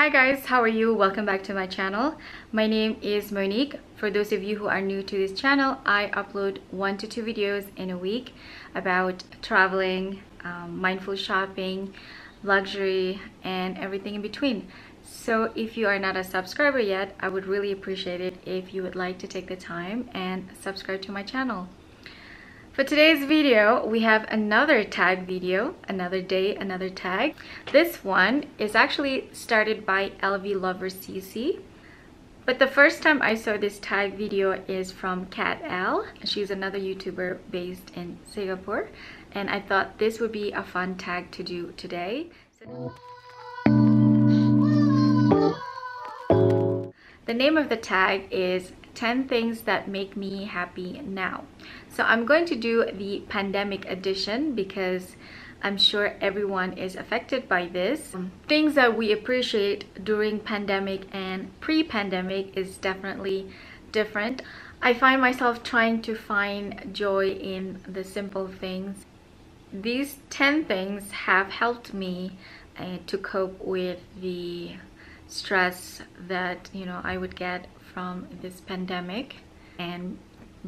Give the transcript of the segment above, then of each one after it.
Hi guys, how are you? Welcome back to my channel. My name is Monique. For those of you who are new to this channel, I upload 1 to 2 videos in a week about traveling, mindful shopping, luxury, and everything in between. So if you are not a subscriber yet, I would really appreciate it if you would like to take the time and subscribe to my channel. For today's video, we have another tag video, another day, another tag. This one is actually started by LVLoverCC. But the first time I saw this tag video is from Kat L. She's another YouTuber based in Singapore. And I thought this would be a fun tag to do today. The name of the tag is 10 things that make me happy now. So I'm going to do the pandemic edition because I'm sure everyone is affected by this. Things that we appreciate during pandemic and pre-pandemic is definitely different. I find myself trying to find joy in the simple things. These 10 things have helped me to cope with the stress that I would get from this pandemic and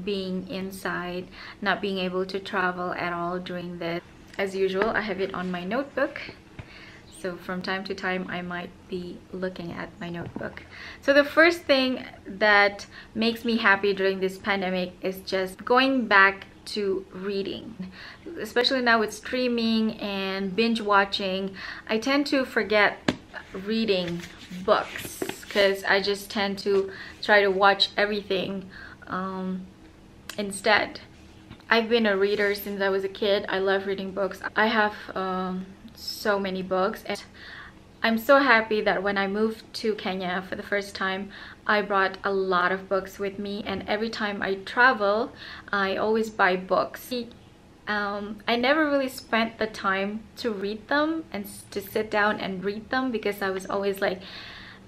being inside, not being able to travel at all during this. As usual, I have it on my notebook, so from time to time I might be looking at my notebook. So the first thing that makes me happy during this pandemic is just going back to reading. Especially now with streaming and binge watching, I tend to forget reading books because I just tend to try to watch everything instead. I've been a reader since I was a kid. I love reading books. I have so many books, and I'm so happy that when I moved to Kenya for the first time, I brought a lot of books with me, and every time I travel, I always buy books. I never really spent the time to read them and to sit down and read them because I was always like,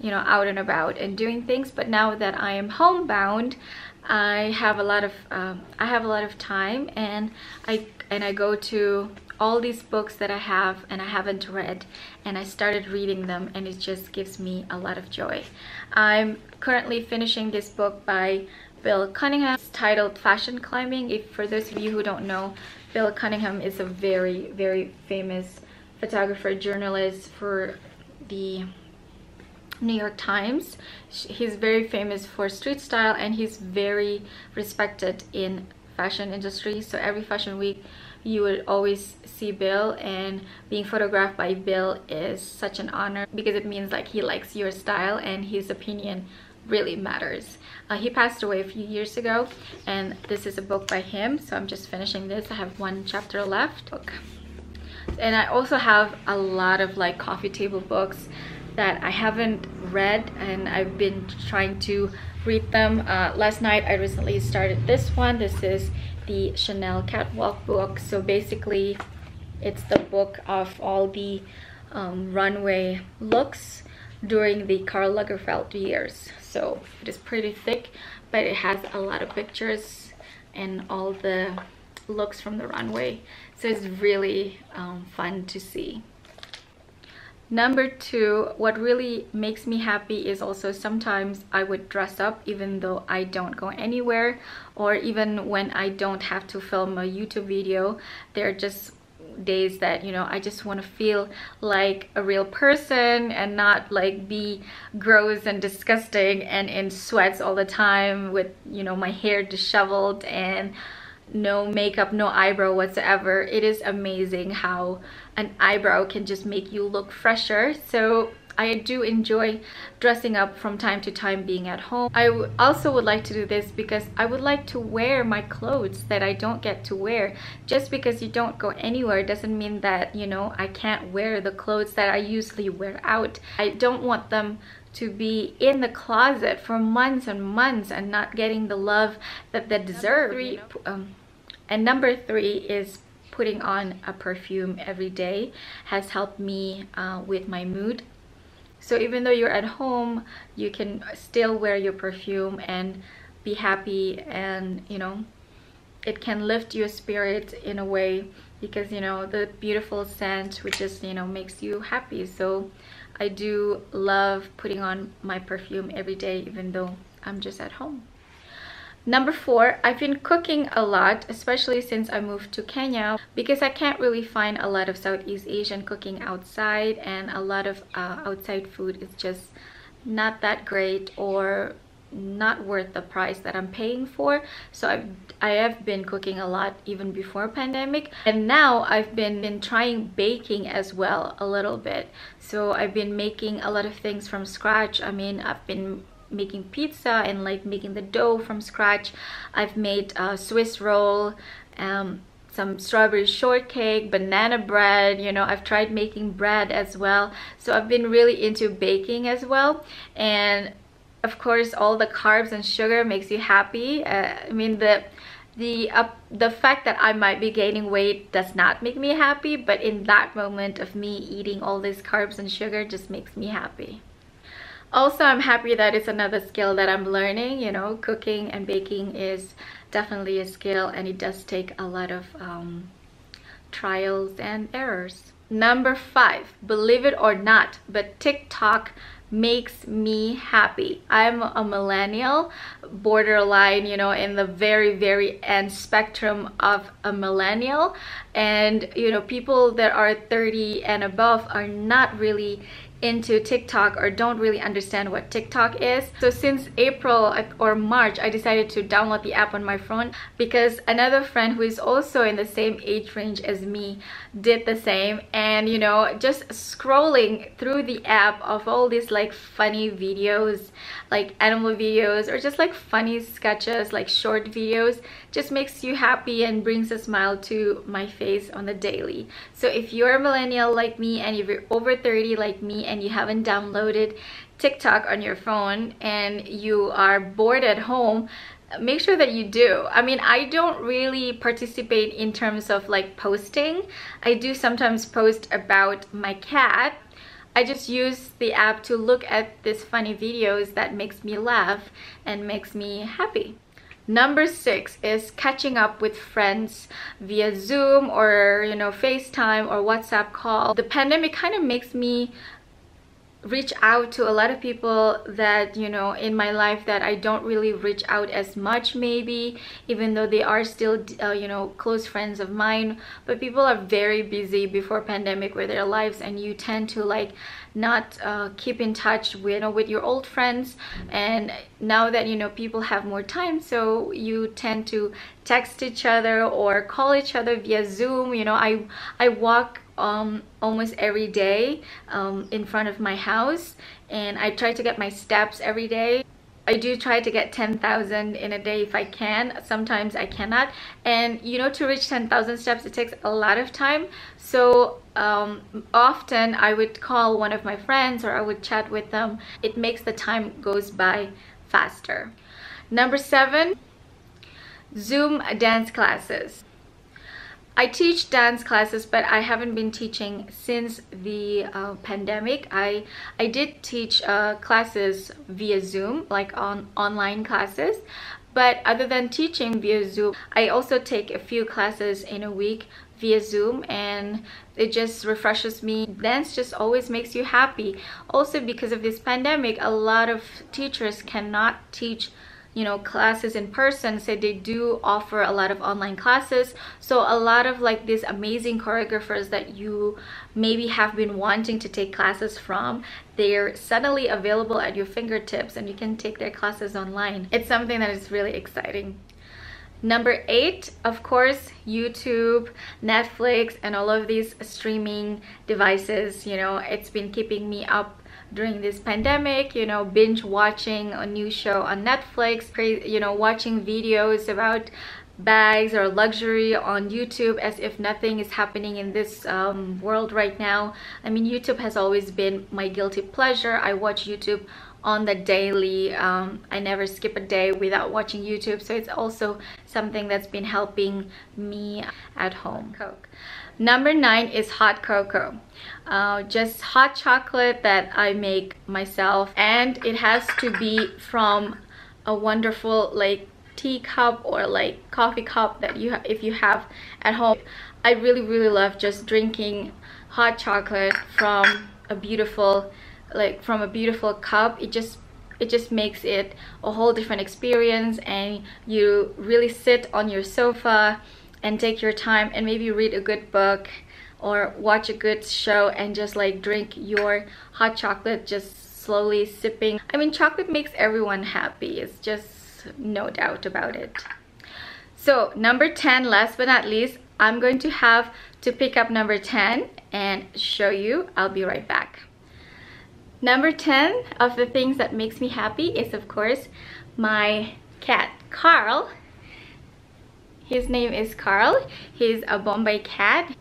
out and about and doing things. But now that I am homebound, I have a lot of time, and I go to all these books that I have and I haven't read, and I started reading them, and it just gives me a lot of joy. I'm currently finishing this book by Bill Cunningham. It's titled Fashion Climbing. If for those of you who don't know, Bill Cunningham is a very, very famous photographer, journalist for the New York Times. He's very famous for street style, and he's very respected in fashion industry. So every fashion week you would always see Bill, and being photographed by Bill is such an honor because it means like he likes your style and his opinion really matters. He passed away a few years ago, and this is a book by him, so I'm just finishing this. I have 1 chapter left. And I also have a lot of like coffee table books that I haven't read, and I've been trying to read them. Last night I recently started this one. This is the Chanel Catwalk book. So basically it's the book of all the runway looks during the Karl Lagerfeld years. So it is pretty thick, but it has a lot of pictures and all the looks from the runway. So it's really fun to see. Number 2, what really makes me happy is also sometimes I would dress up even though I don't go anywhere, or even when I don't have to film a YouTube video. There are just days that I just want to feel like a real person and not like be gross and disgusting and in sweats all the time with my hair disheveled and no makeup, no eyebrow whatsoever. It is amazing how an eyebrow can just make you look fresher. So I do enjoy dressing up from time to time being at home. I also would like to do this because I would like to wear my clothes that I don't get to wear. Just because you don't go anywhere doesn't mean that I can't wear the clothes that I usually wear out. I don't want them to be in the closet for months and months and not getting the love that they deserve. Number 3 is putting on a perfume every day has helped me with my mood. So even though you're at home, you can still wear your perfume and be happy, and it can lift your spirit in a way because the beautiful scent which just makes you happy. So I do love putting on my perfume every day, even though I'm just at home. Number 4, I've been cooking a lot, especially since I moved to Kenya, because I can't really find a lot of Southeast Asian cooking outside, and a lot of outside food is just not that great or not worth the price that I'm paying for. So I have been cooking a lot even before pandemic, and now I've been trying baking as well a little bit. So I've been making a lot of things from scratch. I mean, I've been making pizza and like making the dough from scratch. I've made a Swiss roll, some strawberry shortcake, banana bread, you know, I've tried making bread as well. So I've been really into baking as well. And of course, all the carbs and sugar makes you happy. I mean, the fact that I might be gaining weight does not make me happy, but in that moment of me eating all these carbs and sugar just makes me happy. Also, I'm happy that it's another skill that I'm learning. You know, cooking and baking is definitely a skill, and it does take a lot of trials and errors. Number 5, believe it or not, but TikTok makes me happy. I'm a millennial, borderline, you know, in the very end spectrum of a millennial. And you know, people that are 30 and above are not really into TikTok or don't really understand what TikTok is. So since April or March, I decided to download the app on my phone, because another friend who is also in the same age range as me did the same. And you know, just scrolling through the app of all these like funny videos, like animal videos, or just like funny sketches, like short videos, just makes you happy and brings a smile to my face on the daily. So if you're a millennial like me, and if you're over 30 like me, and you haven't downloaded TikTok on your phone and you are bored at home, make sure that you do. I mean, I don't really participate in terms of like posting. I do sometimes post about my cat. I just use the app to look at these funny videos that makes me laugh and makes me happy. Number 6 is catching up with friends via Zoom or, you know, FaceTime or WhatsApp call. The pandemic kind of makes me reach out to a lot of people that, you know, in my life that I don't really reach out as much, maybe, even though they are still you know, close friends of mine. But people are very busy before pandemic with their lives, and you tend to like not keep in touch with, you know, with your old friends. And now that, you know, people have more time, so you tend to text each other or call each other via Zoom. You know, I walk almost every day in front of my house, and I try to get my steps every day. I do try to get 10,000 in a day if I can. Sometimes I cannot, and you know, to reach 10,000 steps, it takes a lot of time. So often I would call one of my friends, or I would chat with them. It makes the time goes by faster. Number 7, Zoom dance classes. I teach dance classes, but I haven't been teaching since the pandemic. I did teach classes via Zoom, like online classes. But other than teaching via Zoom, I also take a few classes in a week via Zoom, and it just refreshes me. Dance just always makes you happy. Also, because of this pandemic, a lot of teachers cannot teach, you know, classes in person, so they do offer a lot of online classes. So a lot of like these amazing choreographers that you maybe have been wanting to take classes from, they're suddenly available at your fingertips, and you can take their classes online. It's something that is really exciting. Number 8, of course, YouTube, Netflix, and all of these streaming devices. You know, it's been keeping me up during this pandemic, you know, binge watching a new show on Netflix, you know, watching videos about bags or luxury on YouTube as if nothing is happening in this world right now. I mean, YouTube has always been my guilty pleasure. I watch YouTube on the daily. I never skip a day without watching YouTube, so it's also something that's been helping me at home. Coke. Number 9 is hot cocoa. Just hot chocolate that I make myself, and it has to be from a wonderful like teacup or like coffee cup that you if you have at home. I really love just drinking hot chocolate from a beautiful like from a beautiful cup, it just makes it a whole different experience, and you really sit on your sofa and take your time and maybe read a good book or watch a good show and just like drink your hot chocolate, just slowly sipping. I mean, chocolate makes everyone happy. It's just no doubt about it. So number 10, last but not least, I'm going to have to pick up number 10 and show you. I'll be right back. Number 10 of the things that makes me happy is, of course, my cat, Carl. His name is Carl. He's a Bombay cat.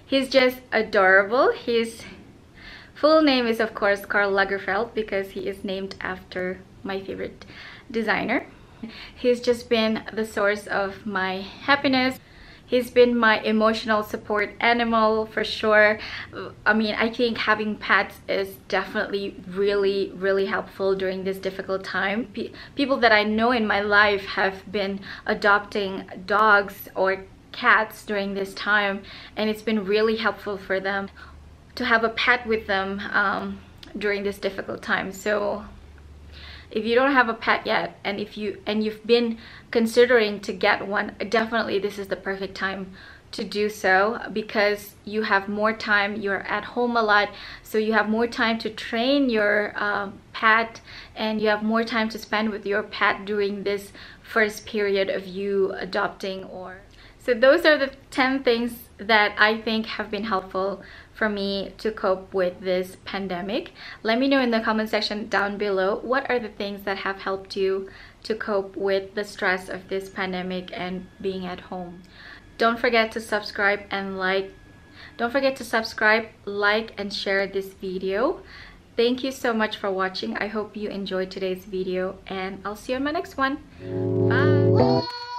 He's just adorable. His full name is, of course, Karl Lagerfeld, because he is named after my favorite designer. He's just been the source of my happiness. He's been my emotional support animal for sure. I mean, I think having pets is definitely really helpful during this difficult time. People that I know in my life have been adopting dogs or cats during this time, and it's been really helpful for them to have a pet with them during this difficult time. So if you don't have a pet yet, and you've been considering to get one, definitely this is the perfect time to do so, because you have more time. You're at home a lot, so you have more time to train your pet, and you have more time to spend with your pet during this first period of you adopting. So those are the 10 things that I think have been helpful for me to cope with this pandemic. Let me know in the comment section down below, what are the things that have helped you to cope with the stress of this pandemic and being at home. Don't forget to subscribe and like. Don't forget to subscribe, like, and share this video. Thank you so much for watching. I hope you enjoyed today's video, and I'll see you on my next one. Bye!